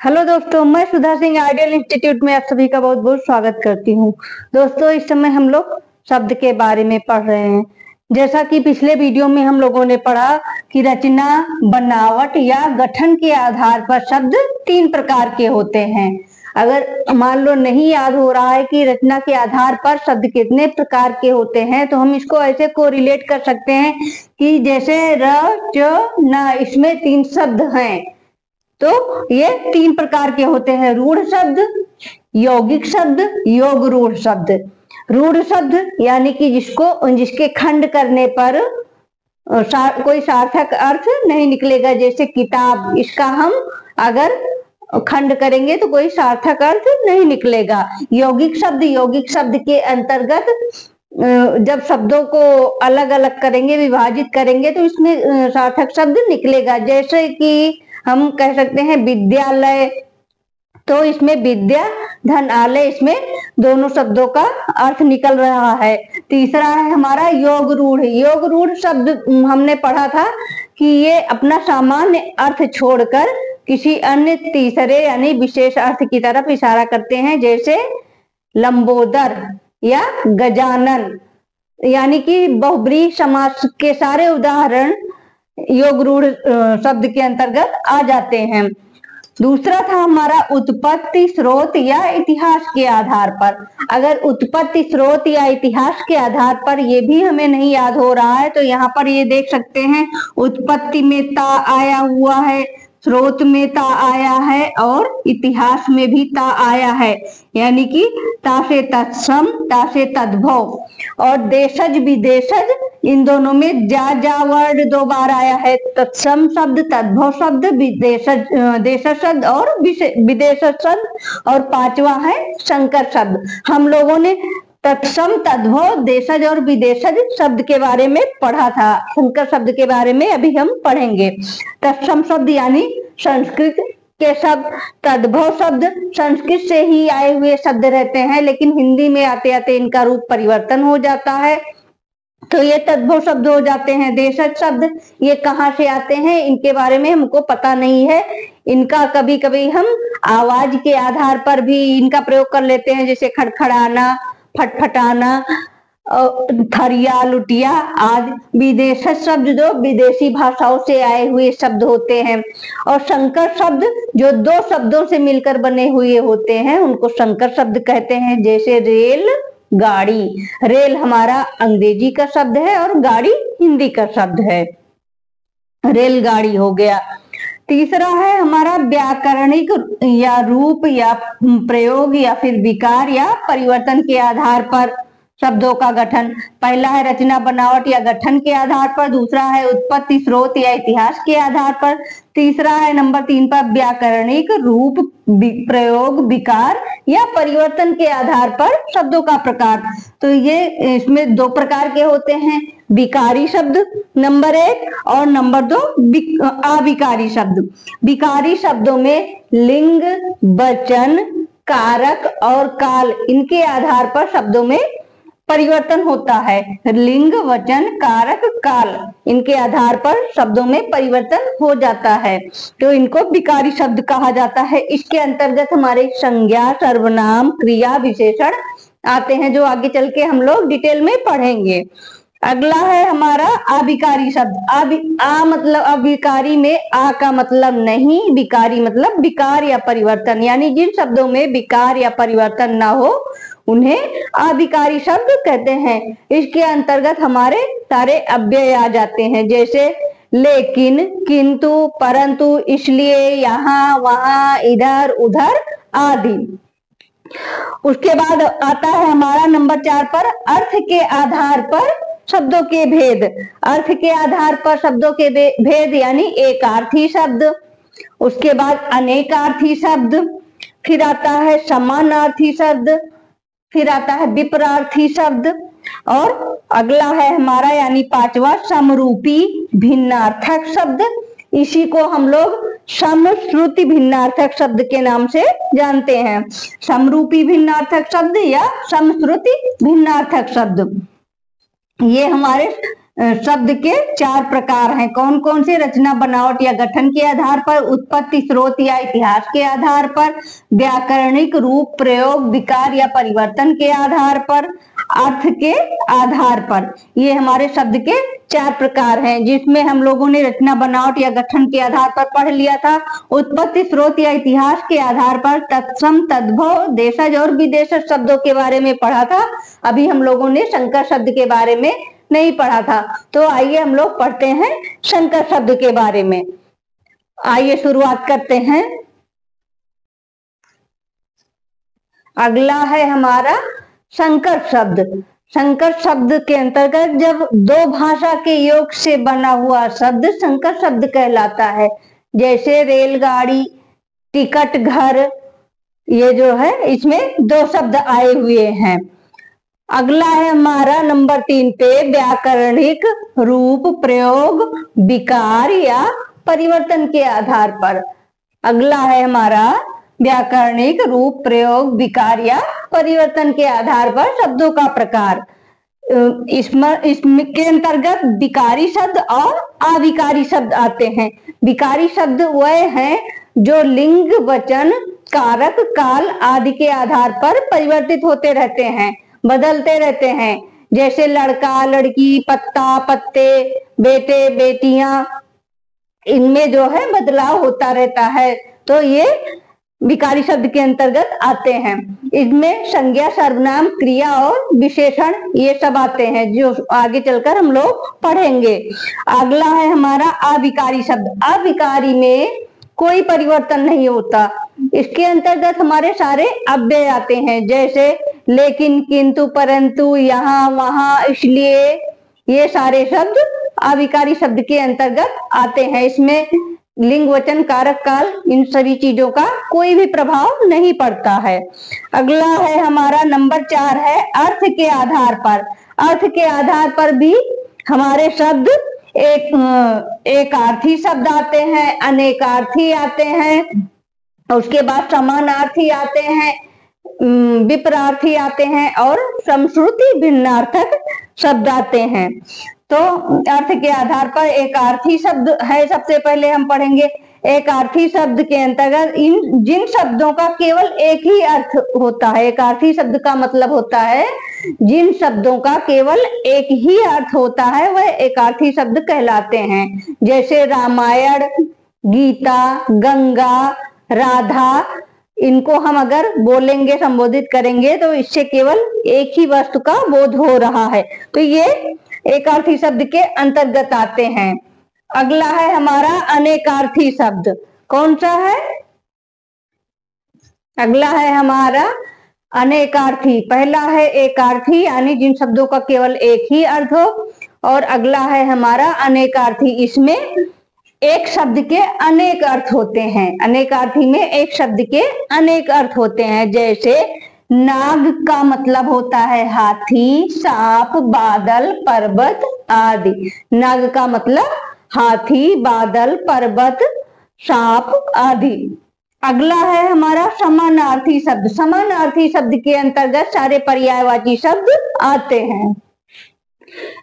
Hello दोस्तों, मैं Sudha Singh ideal institute में आप सभी का बहुत बहुत स्वागत करती हूँ। दोस्तों, इस समय हम लोग शब्द के बारे में पढ़ रहे हैं। जैसा कि पिछले वीडियो में हम लोगों ने पढ़ा कि रचना, बनावट या गठन के आधार पर शब्द 3 प्रकार के होते हैं। अगर मान लो नहीं याद हो रहा है कि रचना के आधार पर शब्द कितने प्रकार के होते हैं, तो हम इसको ऐसे कोरिलेट कर सकते हैं कि जैसे र, च, न, इसमें 3 शब्द हैं। तो ये 3 प्रकार के होते हैं: रूढ़ शब्द, यौगिक शब्द, योग रूढ़ शब्द। रूढ़ शब्द यानी कि जिसके खंड करने पर कोई सार्थक अर्थ नहीं निकलेगा। जैसे किताब, इसका हम अगर खंड करेंगे तो कोई सार्थक अर्थ नहीं निकलेगा। यौगिक शब्द के अंतर्गत जब शब्दों को अलग अलग करेंगे, विभाजित करेंगे, तो इसमें सार्थक शब्द निकलेगा। जैसे कि हम कह सकते हैं विद्यालय, तो इसमें विद्या, धन, आलय, इसमें दोनों शब्दों का अर्थ निकल रहा है। तीसरा है हमारा योग रूढ़। योग रूढ़ शब्द हमने पढ़ा था कि ये अपना सामान्य अर्थ छोड़कर किसी अन्य तीसरे यानी विशेष अर्थ की तरफ इशारा करते हैं। जैसे लंबोदर या गजानन, यानी कि बहुब्रीहि समास के सारे उदाहरण योग रूढ़ शब्द के अंतर्गत आ जाते हैं। दूसरा था हमारा उत्पत्ति, स्रोत या इतिहास के आधार पर। अगर उत्पत्ति, स्रोत या इतिहास के आधार पर ये भी हमें नहीं याद हो रहा है, तो यहाँ पर ये देख सकते हैं उत्पत्ति में ता आया हुआ है, स्रोत में ता आया है और इतिहास में भी ता आया है, यानी कि ता से तत्सम, ता से तद्भव। और देशज, विदेशज, इन दोनों में जा वर्ड 2 बार आया है। तत्सम शब्द, तद्भव शब्द, देशज शब्द और विदेशज शब्द, और 5वां है संकर शब्द। हम लोगों ने तत्सम, तद्भव, देशज और विदेशज शब्द के बारे में पढ़ा था। संकर शब्द के बारे में अभी हम पढ़ेंगे। तत्सम शब्द यानी संस्कृत के शब्द, तद्भव शब्द संस्कृत से ही आए हुए शब्द रहते हैं, लेकिन हिंदी में आते आते इनका रूप परिवर्तन हो जाता है, तो ये तद्भव शब्द हो जाते हैं। देशज शब्द ये कहाँ से आते हैं, इनके बारे में हमको पता नहीं है। इनका कभी कभी हम आवाज के आधार पर भी इनका प्रयोग कर लेते हैं, जैसे खड़खड़ाना, फटफटाना, थरिया, लुटिया आदि। विदेशज शब्द जो विदेशी भाषाओं से आए हुए शब्द होते हैं। और संकर शब्द जो 2 शब्दों से मिलकर बने हुए होते हैं, उनको संकर शब्द कहते हैं। जैसे रेल, गाड़ी। रेल हमारा अंग्रेजी का शब्द है और गाड़ी हिंदी का शब्द है, रेलगाड़ी हो गया। तीसरा है हमारा व्याकरणिक या रूप या प्रयोग या फिर विकार या परिवर्तन के आधार पर शब्दों का गठन। पहला है रचना, बनावट या गठन के आधार पर। दूसरा है उत्पत्ति, स्रोत या इतिहास के आधार पर। तीसरा है नंबर 3 पर व्याकरणिक, रूप, प्रयोग, विकार या परिवर्तन के आधार पर शब्दों का प्रकार। तो ये इसमें 2 प्रकार के होते हैं: विकारी शब्द नंबर 1 और नंबर 2 अविकारी शब्द। विकारी शब्दों में लिंग, वचन, कारक और काल, इनके आधार पर शब्दों में परिवर्तन होता है। लिंग, वचन, कारक, काल, इनके आधार पर शब्दों में परिवर्तन हो जाता है, तो इनको विकारी शब्द कहा जाता है। इसके अंतर्गत हमारे संज्ञा, सर्वनाम, क्रिया, विशेषण आते हैं, जो आगे चल के हम लोग डिटेल में पढ़ेंगे। अगला है हमारा अविकारी शब्द। मतलब अविकारी में आ का मतलब नहीं, विकारी मतलब विकार या परिवर्तन, यानी जिन शब्दों में विकार या परिवर्तन ना हो उन्हें अविकारी शब्द कहते हैं। इसके अंतर्गत हमारे सारे अव्यय आ जाते हैं, जैसे लेकिन, किंतु, परंतु, इसलिए, यहाँ, वहां, इधर, उधर आदि। उसके बाद आता है हमारा नंबर 4 पर अर्थ के आधार पर शब्दों के भेद। अर्थ के आधार पर शब्दों के भेद यानी एकार्थी शब्द, उसके बाद अनेकार्थी शब्द, फिर आता है समानार्थी शब्द, फिर आता है विपरार्थी शब्द, और अगला है हमारा यानी 5वां समरूपी भिन्नार्थक शब्द। इसी को हम लोग समश्रुति भिन्नार्थक शब्द के नाम से जानते हैं। समरूपी भिन्नार्थक शब्द या समश्रुति भिन्नार्थक शब्द, ये हमारे शब्द के 4 प्रकार हैं। कौन कौन से? रचना बनावट या गठन के आधार पर, उत्पत्ति स्रोत या इतिहास के आधार पर, व्याकरणिक रूप प्रयोग विकार या परिवर्तन के आधार पर, अर्थ के आधार पर। ये हमारे शब्द के 4 प्रकार हैं, जिसमें हम लोगों ने रचना बनावट या गठन के आधार पर पढ़ लिया था, उत्पत्ति स्रोत या इतिहास के आधार पर तत्सम तद्भव देशज और विदेशज शब्दों के बारे में पढ़ा था। अभी हम लोगों ने संकर शब्द के बारे में नहीं पढ़ा था। तो आइए हम लोग पढ़ते हैं संकर शब्द के बारे में। आइए शुरुआत करते हैं। अगला है हमारा संकर शब्द। संकर शब्द के अंतर्गत जब 2 भाषा के योग से बना हुआ शब्द संकर शब्द कहलाता है। जैसे रेलगाड़ी, टिकट, घर, ये जो है इसमें 2 शब्द आए हुए हैं। अगला है हमारा नंबर 3 पे व्याकरणिक रूप प्रयोग विकार या परिवर्तन के आधार पर। अगला है हमारा व्याकरणिक रूप प्रयोग विकार या परिवर्तन के आधार पर शब्दों का प्रकार। इसके अंतर्गत विकारी शब्द और अविकारी शब्द आते हैं। विकारी शब्द वह हैं जो लिंग, वचन, कारक, काल आदि के आधार पर परिवर्तित होते रहते हैं, बदलते रहते हैं। जैसे लड़का, लड़की, पत्ता, पत्ते, बेटे, बेटियां, इनमें जो है बदलाव होता रहता है। तो ये विकारी शब्द के अंतर्गत आते हैं। इसमें संज्ञा, सर्वनाम, क्रिया और विशेषण ये सब आते हैं, जो आगे चलकर हम लोग पढ़ेंगे। अगला है हमारा अविकारी शब्द। अविकारी में कोई परिवर्तन नहीं होता। इसके अंतर्गत हमारे सारे अव्यय आते हैं, जैसे लेकिन, किंतु, परंतु, यहाँ, वहां, इसलिए, ये सारे शब्द अविकारी शब्द के अंतर्गत आते हैं। इसमें लिंग, वचन, कारक, काल, इन सभी चीजों का कोई भी प्रभाव नहीं पड़ता है। अगला है हमारा नंबर 4 है अर्थ के आधार पर। अर्थ के आधार पर भी हमारे शब्द एकार्थी शब्द आते हैं, अनेकार्थी आते हैं, उसके बाद समानार्थी आते हैं, विपरार्थी आते हैं और समश्रुति भिन्नार्थक शब्द आते हैं। तो अर्थ के आधार पर एकार्थी शब्द है, सबसे पहले हम पढ़ेंगे। एकार्थी शब्द के अंतर्गत जिन शब्दों का केवल एक ही अर्थ होता है। एकार्थी शब्द का मतलब होता है जिन शब्दों का केवल एक ही अर्थ होता है, वह एकार्थी शब्द कहलाते हैं। जैसे रामायण, गीता, गंगा, राधा, इनको हम अगर बोलेंगे, संबोधित करेंगे तो इससे केवल एक ही वस्तु का बोध हो रहा है, तो ये एकार्थी शब्द के अंतर्गत आते हैं। अगला है हमारा अनेकार्थी शब्द। कौन सा है? अगला है हमारा अनेकार्थी। पहला है एकार्थी, यानी जिन शब्दों का केवल एक ही अर्थ हो, और अगला है हमारा अनेकार्थी। इसमें एक शब्द के अनेक अर्थ होते हैं। अनेकार्थी में एक शब्द के अनेक अर्थ होते हैं। जैसे नाग का मतलब होता है हाथी, सांप, बादल, पर्वत आदि। नाग का मतलब हाथी, बादल, पर्वत, सांप आदि। अगला है हमारा समानार्थी शब्द। समानार्थी शब्द के अंतर्गत सारे पर्यायवाची शब्द आते हैं।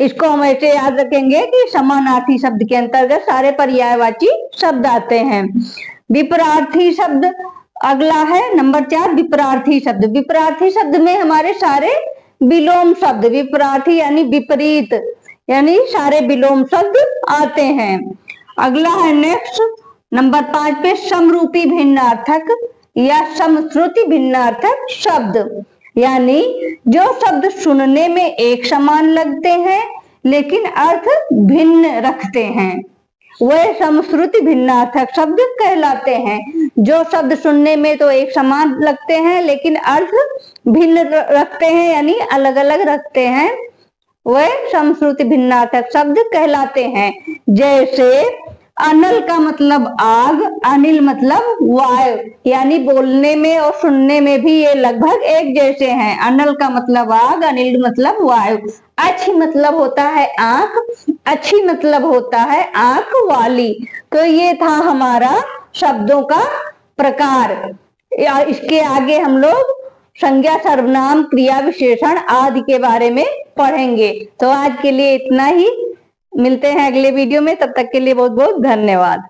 इसको हम ऐसे याद रखेंगे कि समानार्थी शब्द के अंतर्गत सारे पर्यायवाची शब्द आते हैं। विपरार्थी शब्द अगला है नंबर 4 विपरार्थी शब्द। विपरार्थी शब्द में हमारे सारे विलोम शब्द, विपरार्थी यानी विपरीत, यानी सारे विलोम शब्द आते हैं। अगला है नेक्स्ट नंबर 5 पे समरूपी भिन्नार्थक या समश्रुति भिन्नार्थक शब्द। यानी जो शब्द सुनने में एक समान लगते हैं लेकिन अर्थ भिन्न रखते हैं, वह समश्रुति भिन्नार्थक शब्द कहलाते हैं। जो शब्द सुनने में तो एक समान लगते हैं लेकिन अर्थ भिन्न रखते हैं, यानी अलग अलग रखते हैं, वह समश्रुति भिन्नार्थक शब्द कहलाते हैं। जैसे अनल का मतलब आग, अनिल मतलब वायु, यानी बोलने में और सुनने में भी ये लगभग एक जैसे हैं। अनल का मतलब आग, अनिल मतलब वायु। अच्छी मतलब होता है आंख, अच्छी मतलब होता है आंख वाली। तो ये था हमारा शब्दों का प्रकार। इसके आगे हम लोग संज्ञा, सर्वनाम, क्रिया, विशेषण आदि के बारे में पढ़ेंगे। तो आज के लिए इतना ही। मिलते हैं अगले वीडियो में, तब तक के लिए बहुत बहुत धन्यवाद।